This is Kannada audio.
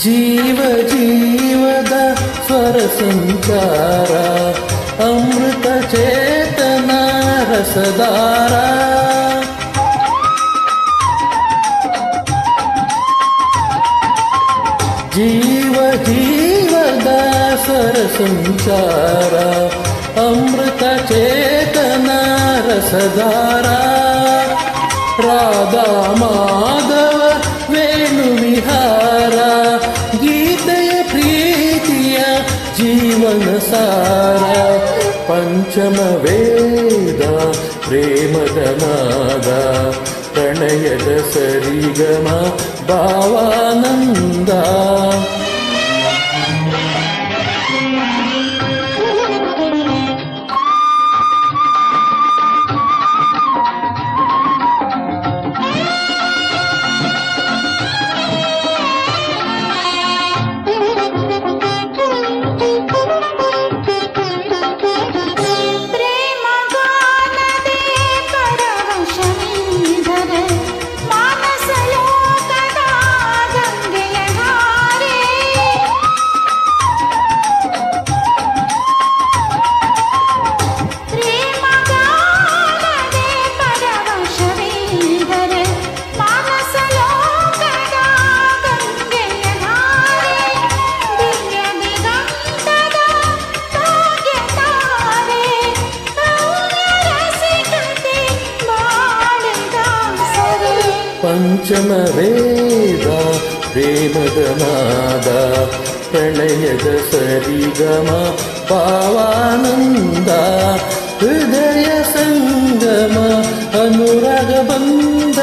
ಜೀವ ಜೀವದ ಸ್ವರ ಸಂಚಾರ ಅಮೃತ ಚೇತನ ರಸದಾರ ಜೀವ ಜೀವದ ಸ್ವರ ಸಂಚಾರ ಅಮೃತ ಚೇತನ ರಸದಾರ ರಾಧಾ ಮಾಧವ ವೇಣು ವಿಹಾರ ಗೀತೆಯ ಪ್ರೀತಿಯ ಜೀವನ ಸಾರ ಪಂಚಮ ವೇದ ಪ್ರೇಮದ ನಾದ ಪ್ರಣಯದ ಸರಿಗಮ ಭಾವಾನಂದ ಪಂಚಮ ವೇದ ಪ್ರೇಮದ ನಾದ ಪ್ರಣಯದ ಸರಿಗಮ ಭಾವಾನಂದ ಹೃದಯ ಸಂಗಮ ಅನುರಾಗ ಬಂದ